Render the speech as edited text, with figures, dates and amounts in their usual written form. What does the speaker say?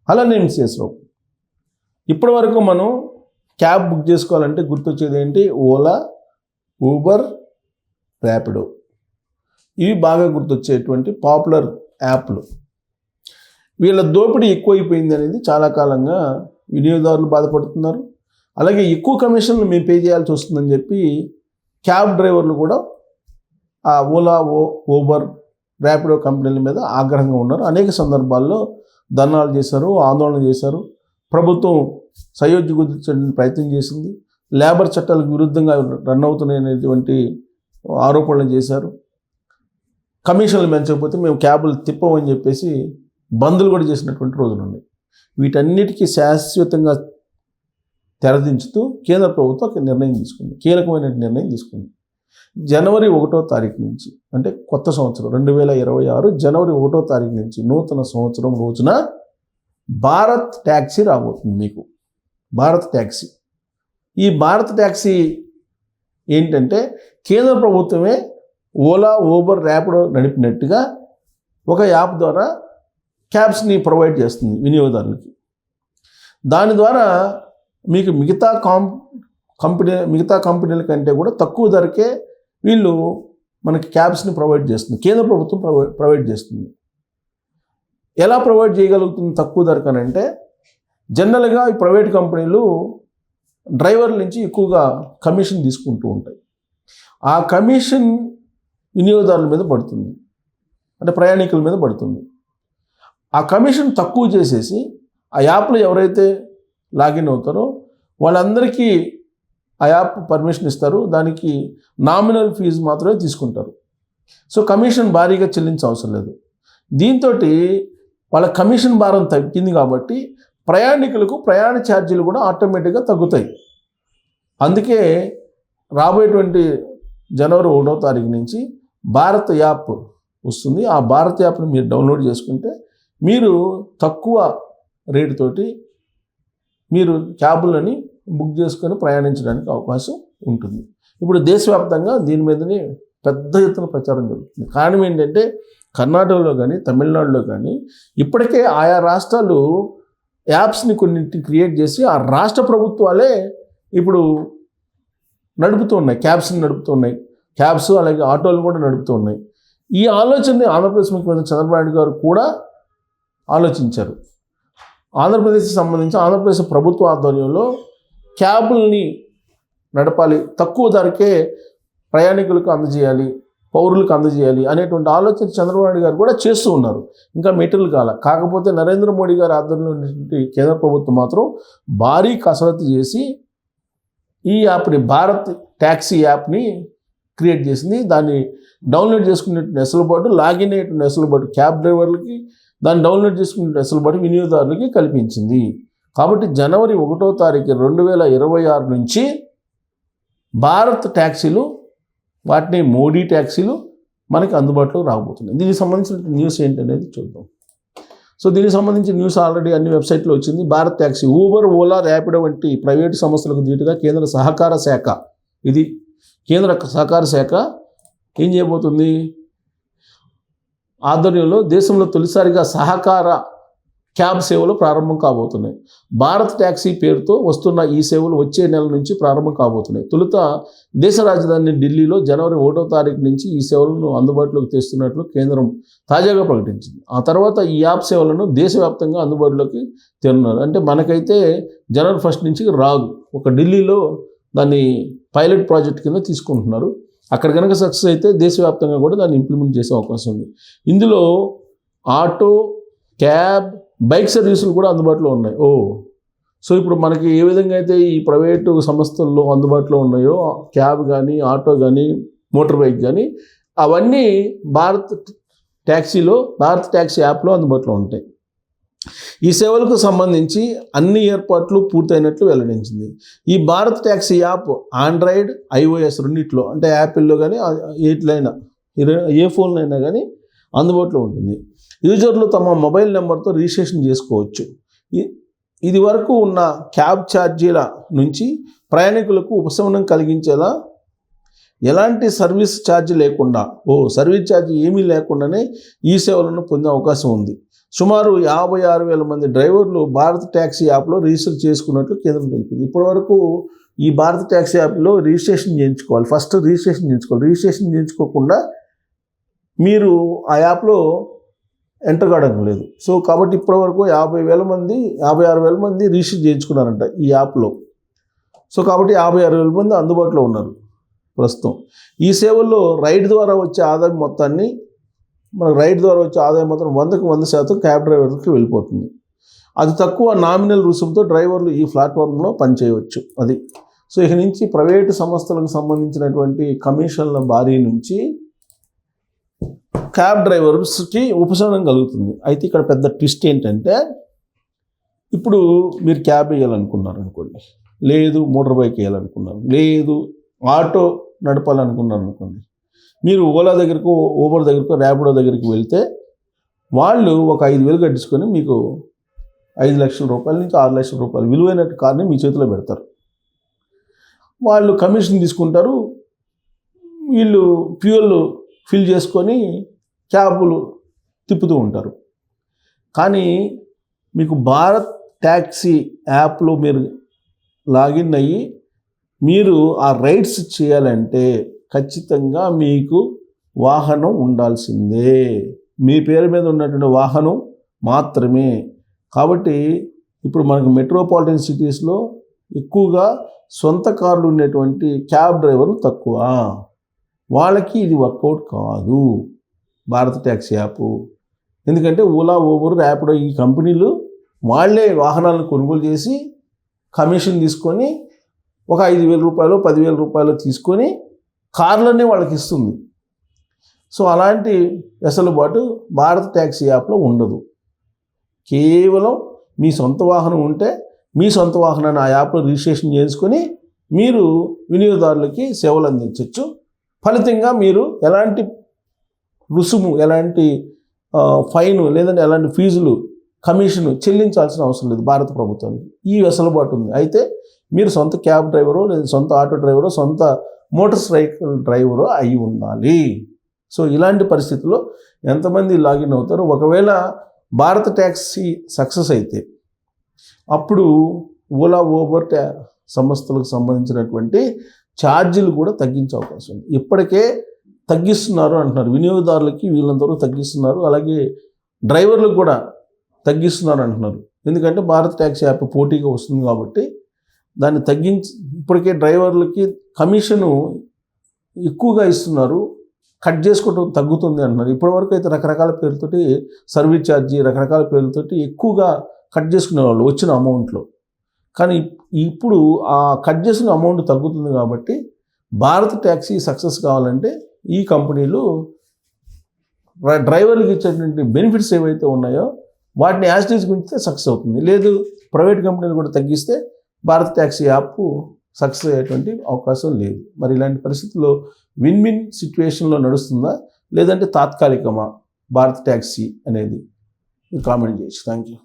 Hello, నేను మిస్సెస్రావు. ఇప్పటి వరకు మనం క్యాబ్ బుక్ చేసుకోవాలంటే గుర్తొచ్చేది ఏంటి? ఓలా, ఊబర్, ర్యాపిడో. ఇవి బాగా గుర్తొచ్చేటువంటి పాపులర్ యాప్లు. వీళ్ళ దోపిడీ ఎక్కువైపోయింది అనేది చాలా కాలంగా వినియోగదారులు బాధపడుతున్నారు. అలాగే ఎక్కువ కమిషన్లు మేము పే చేయాల్సి వస్తుందని చెప్పి క్యాబ్ డ్రైవర్లు కూడా ఆ ఓలా, ఊబర్, ర్యాపిడో కంపెనీల మీద ఆగ్రహంగా ఉన్నారు. అనేక సందర్భాల్లో ధర్నాలు చేశారు, ఆందోళన చేశారు. ప్రభుత్వం సయోధ్య కుదిర్చడానికి ప్రయత్నం చేసింది. లేబర్ చట్టాలకు విరుద్ధంగా రన్ అవుతున్నాయనేటువంటి ఆరోపణలు చేశారు. కమిషన్లు పెంచకపోతే మేము క్యాబులు తిప్పమని చెప్పేసి బందులు కూడా చేసినటువంటి రోజులు ఉన్నాయి. వీటన్నిటికీ శాశ్వతంగా తెరదించుతూ కేంద్ర ప్రభుత్వం ఒక నిర్ణయం తీసుకుంది, కీలకమైన నిర్ణయం తీసుకుంది. జనవరి 1వ తారీఖు నుంచి, అంటే కొత్త సంవత్సరం 2026 జనవరి 1వ తారీఖు నుంచి నూతన సంవత్సరం రోజున భారత్ ట్యాక్సీ రాబోతుంది మీకు. భారత్ ట్యాక్సీ. ఈ భారత్ ట్యాక్సీ ఏంటంటే కేంద్ర ప్రభుత్వమే ఓలా, ఊబర్, ర్యాపిడో నడిపినట్టుగా ఒక యాప్ ద్వారా క్యాబ్స్ని ప్రొవైడ్ చేస్తుంది వినియోగదారులకి. దాని ద్వారా మీకు మిగతా కంపెనీల కంటే కూడా తక్కువ ధరకే వీళ్ళు మనకి క్యాబ్స్ని ప్రొవైడ్ చేస్తుంది. కేంద్ర ప్రభుత్వం ప్రొవైడ్ చేస్తుంది. ఎలా ప్రొవైడ్ చేయగలుగుతుంది తక్కువ ధరకనంటే, జనరల్గా ఈ ప్రైవేట్ కంపెనీలు డ్రైవర్ల నుంచి ఎక్కువగా కమిషన్ తీసుకుంటూ ఉంటాయి. ఆ కమిషన్ వినియోగదారుల మీద పడుతుంది, అంటే ప్రయాణికుల మీద పడుతుంది. ఆ కమిషన్ తక్కువ చేసేసి ఆ యాప్లో ఎవరైతే లాగిన్ అవుతారో వాళ్ళందరికీ ఆ యాప్ పర్మిషన్ ఇస్తారు. దానికి నామినల్ ఫీజు మాత్రమే తీసుకుంటారు. సో కమిషన్ భారీగా చెల్లించవసరం లేదు. దీంతో వాళ్ళ కమిషన్ భారం తగ్గింది కాబట్టి ప్రయాణికులకు ప్రయాణ ఛార్జీలు కూడా ఆటోమేటిక్గా తగ్గుతాయి. అందుకే రాబోయేటువంటి జనవరి 1వ తారీఖు నుంచి భారత్ యాప్ వస్తుంది. ఆ భారత్ యాప్ని మీరు డౌన్లోడ్ చేసుకుంటే మీరు తక్కువ రేటుతోటి మీరు క్యాబులని బుక్ చేసుకొని ప్రయాణించడానికి అవకాశం ఉంటుంది. ఇప్పుడు దేశవ్యాప్తంగా దీని మీదనే పెద్ద ఎత్తున ప్రచారం జరుగుతుంది. కారణం ఏంటంటే కర్ణాటకలో కానీ తమిళనాడులో కానీ ఇప్పటికే ఆయా రాష్ట్రాలు యాప్స్ని కొన్నింటిని క్రియేట్ చేసి ఆ రాష్ట్ర ప్రభుత్వాలే ఇప్పుడు నడుపుతూ ఉన్నాయి, క్యాబ్స్ని నడుపుతూ ఉన్నాయి. క్యాబ్స్ అలాగే ఆటోలు కూడా నడుపుతూ ఉన్నాయి. ఈ ఆలోచనని ఆంధ్రప్రదేశ్ ముఖ్యమంత్రి చంద్రబాబు నాయుడు గారు కూడా ఆలోచించారు. ఆంధ్రప్రదేశ్కి సంబంధించి ఆంధ్రప్రదేశ్ ప్రభుత్వ ఆధ్వర్యంలో క్యాబుల్ని నడపాలి, తక్కువ ధరకే ప్రయాణికులకు అందజేయాలి, పౌరులకు అందజేయాలి అనేటువంటి ఆలోచన చంద్రబాబు నాయుడు గారు కూడా చేస్తూ ఉన్నారు. ఇంకా మెటీరియల్ కాకపోతే నరేంద్ర మోడీ గారి ఆధ్వర్యంలో ఉన్నటువంటి కేంద్ర ప్రభుత్వం మాత్రం భారీ కసరత్తు చేసి ఈ యాప్ని, భారత్ ట్యాక్సీ యాప్ని క్రియేట్ చేసింది. దాన్ని డౌన్లోడ్ చేసుకునే వెసులుబాటు, లాగిన్ అయ్యే వెసులుబాటు క్యాబ్ డ్రైవర్లకి, దాన్ని డౌన్లోడ్ చేసుకునే వెసులుబాటు వినియోగదారులకి కల్పించింది. కాబట్టి జనవరి 1వ తారీఖు 2026 నుంచి భారత్ ట్యాక్సీలు, వాటిని మోడీ ట్యాక్సీలు మనకి అందుబాటులో రాబోతున్నాయి. దీనికి సంబంధించిన న్యూస్ ఏంటనేది చూద్దాం. సో దీనికి సంబంధించిన న్యూస్ ఆల్రెడీ అన్ని వెబ్సైట్లో వచ్చింది. భారత్ ట్యాక్సీ, ఊబర్, ఓలా, ర్యాపిడో వంటి ప్రైవేటు సంస్థలకు దీటుగా కేంద్ర సహకార శాఖ, ఇది కేంద్ర సహకార శాఖ ఏం చేయబోతుంది? ఆధ్వర్యంలో దేశంలో తొలిసారిగా సహకార క్యాబ్ సేవలు ప్రారంభం కాబోతున్నాయి. భారత్ ట్యాక్సీ పేరుతో వస్తున్న ఈ సేవలు వచ్చే నెల నుంచి ప్రారంభం కాబోతున్నాయి. తొలుత దేశ రాజధాని ఢిల్లీలో జనవరి 1వ తారీఖు నుంచి ఈ సేవలను అందుబాటులోకి తెస్తున్నట్లు కేంద్రం తాజాగా ప్రకటించింది. ఆ తర్వాత ఈ యాప్ సేవలను దేశవ్యాప్తంగా అందుబాటులోకి తెరున్నారు. అంటే మనకైతే జనవరి 1 నుంచి రాదు. ఒక ఢిల్లీలో దాన్ని పైలట్ ప్రాజెక్ట్ కింద తీసుకుంటున్నారు. అక్కడ కనుక సక్సెస్ అయితే దేశవ్యాప్తంగా కూడా దాన్ని ఇంప్లిమెంట్ చేసే అవకాశం ఉంది. ఇందులో ఆటో, క్యాబ్, బైక్ సర్వీసులు కూడా అందుబాటులో ఉన్నాయి. సో ఇప్పుడు మనకి ఏ విధంగా అయితే ఈ ప్రైవేటు సంస్థల్లో అందుబాటులో ఉన్నాయో క్యాబ్ కానీ, ఆటో కానీ, మోటార్ బైక్ కానీ, అవన్నీ భారత్ ట్యాక్సీ యాప్లో అందుబాటులో ఉంటాయి. ఈ సేవలకు సంబంధించి అన్ని ఏర్పాట్లు పూర్తయినట్లు వెల్లడించింది. ఈ Bharat taxi app Android, iOS రెండిట్లో, అంటే యాపిల్లో కానీ ఎట్లయినా ఏ ఫోన్లో అయినా కానీ అందుబాటులో ఉంటుంది. యూజర్లు తమ మొబైల్ నెంబర్తో రిజిస్ట్రేషన్ చేసుకోవచ్చు. ఇది వరకు ఉన్న క్యాబ్ ఛార్జీల నుంచి ప్రయాణికులకు ఉపశమనం కలిగించేలా ఎలాంటి సర్వీస్ ఛార్జ్ లేకుండా, సర్వీస్ ఛార్జ్ ఏమీ లేకుండానే ఈ సేవలను పొందే అవకాశం ఉంది. సుమారు 56,000 మంది డ్రైవర్లు భారత్ ట్యాక్సీ యాప్లో రిజిస్టర్ చేసుకున్నట్లు కేంద్రం తెలిపింది. ఇప్పటివరకు ఈ భారత్ ట్యాక్సీ యాప్లో రిజిస్ట్రేషన్ చేయించుకోవాలి. ఫస్ట్ రిజిస్ట్రేషన్ చేయించుకోవాలి. రిజిస్ట్రేషన్ చేయించుకోకుండా మీరు ఆ యాప్లో ఎంటర్ కావడం లేదు. సో కాబట్టి ఇప్పటివరకు 56,000 మంది రిజిస్టర్ చేయించుకున్నారంట ఈ యాప్లో. సో కాబట్టి 56,000 మంది అందుబాటులో ఉన్నారు ప్రస్తుతం. ఈ సేవల్లో రైడ్ ద్వారా వచ్చే ఆదాయం మొత్తం 100కు 100% క్యాబ్ డ్రైవర్కి వెళ్ళిపోతుంది. అది తక్కువ నామినల్ రుసుముతో డ్రైవర్లు ఈ ప్లాట్ఫామ్లో పనిచేయవచ్చు. అది సో ఇక నుంచి ప్రైవేటు సంస్థలకు సంబంధించినటువంటి కమిషన్ల భారీ నుంచి క్యాబ్ డ్రైవర్స్కి ఉపశమనం కలుగుతుంది. అయితే ఇక్కడ పెద్ద ట్విస్ట్ ఏంటంటే, ఇప్పుడు మీరు క్యాబ్ వేయాలనుకున్నారు అనుకోండి, లేదు మోటార్ బైక్ వేయాలనుకున్నారు, లేదు ఆటో నడపాలనుకున్నారు అనుకోండి, మీరు ఓలా దగ్గరకు, ఊబర్ దగ్గరకు, ర్యాపిడో దగ్గరికి వెళ్తే వాళ్ళు ఒక 5,000 కట్టించుకొని మీకు 5 లక్షల రూపాయల నుంచి 6 లక్షల రూపాయలు విలువైన కార్ని మీ చేతిలో పెడతారు. వాళ్ళు కమిషన్ తీసుకుంటారు. వీళ్ళు ఫ్యూయల్ ఫిల్ చేసుకొని క్యాబులు తిప్పుతూ ఉంటారు. కానీ మీకు భారత్ ట్యాక్సీ యాప్లో మీరు లాగిన్ అయ్యి మీరు ఆ రైడ్స్ చేయాలంటే ఖచ్చితంగా మీకు వాహనం ఉండాల్సిందే. మీ పేరు మీద ఉన్నటువంటి వాహనం మాత్రమే. కాబట్టి ఇప్పుడు మనకు మెట్రోపాలిటన్ సిటీస్లో ఎక్కువగా సొంత కార్లు ఉండేటువంటి క్యాబ్ డ్రైవర్లు తక్కువ. వాళ్ళకి ఇది వర్కౌట్ కాదు భారత్ ట్యాక్సీ యాప్. ఎందుకంటే ఓలా, ఊబర్, ర్యాపిడో ఈ కంపెనీలు వాళ్ళే వాహనాలను కొనుగోలు చేసి కమిషన్ తీసుకొని ఒక 5,000 రూపాయలు 10,000 రూపాయలు తీసుకొని కార్లనే వాళ్ళకి ఇస్తుంది. సో అలాంటి వెసులుబాటు భారత్ ట్యాక్సీ యాప్లో ఉండదు. కేవలం మీ సొంత వాహనం ఉంటే మీ సొంత వాహనాన్ని ఆ యాప్లో రిజిస్ట్రేషన్ చేసుకొని మీరు వినియోగదారులకి సేవలు అందించవచ్చు. ఫలితంగా మీరు ఎలాంటి రుసుము, ఎలాంటి ఫైన్, లేదంటే ఎలాంటి ఫీజులు, కమిషన్ చెల్లించాల్సిన అవసరం లేదు భారత ప్రభుత్వానికి. ఈ వెసులుబాటు ఉంది. అయితే మీరు సొంత క్యాబ్ డ్రైవరో, లేదా సొంత ఆటో డ్రైవరో, సొంత మోటార్ సైకిల్ డ్రైవరో అయి ఉండాలి. సో ఇలాంటి పరిస్థితుల్లో ఎంతమంది లాగిన్ అవుతారు? ఒకవేళ భారత ట్యాక్సీ సక్సెస్ అయితే అప్పుడు ఓలా, ఊబర్ సంస్థలకు సంబంధించినటువంటి ఛార్జీలు కూడా తగ్గించే అవకాశం ఉంది. ఇప్పటికే తగ్గిస్తున్నారు అంటున్నారు. వినియోగదారులకి వీళ్ళంతవరకు తగ్గిస్తున్నారు. అలాగే డ్రైవర్లకు కూడా తగ్గిస్తున్నారు అంటున్నారు. ఎందుకంటే భారత్ ట్యాక్సీ యాప్ పోటీగా వస్తుంది కాబట్టి దాన్ని తగ్గించి ఇప్పటికే డ్రైవర్లకి కమిషను ఎక్కువగా ఇస్తున్నారు, కట్ చేసుకోవడం తగ్గుతుంది అంటున్నారు. ఇప్పటివరకు అయితే రకరకాల పేర్లతోటి సర్వీస్ ఛార్జీ, రకరకాల పేర్లతోటి ఎక్కువగా కట్ చేసుకునేవాళ్ళు వచ్చిన అమౌంట్లో. కానీ ఇప్పుడు ఆ కట్ చేసిన అమౌంట్ తగ్గుతుంది కాబట్టి భారత్ ట్యాక్సీ సక్సెస్ కావాలంటే ఈ కంపెనీలు డ్రైవర్లకు ఇచ్చేటువంటి బెనిఫిట్స్ ఏవైతే ఉన్నాయో వాటిని యాజిటీస్ గురించి సక్సెస్ అవుతుంది. లేదు ప్రైవేట్ కంపెనీలు కూడా తగ్గిస్తే భారత్ ట్యాక్సీ యాప్ సక్సెస్ అయ్యేటువంటి అవకాశం లేదు. మరి ఇలాంటి పరిస్థితుల్లో విన్ విన్ సిచ్యువేషన్లో నడుస్తుందా, లేదంటే తాత్కాలికమా భారత్ ట్యాక్సీ అనేది? మీరు కామెంట్ చేయొచ్చు. Thank you.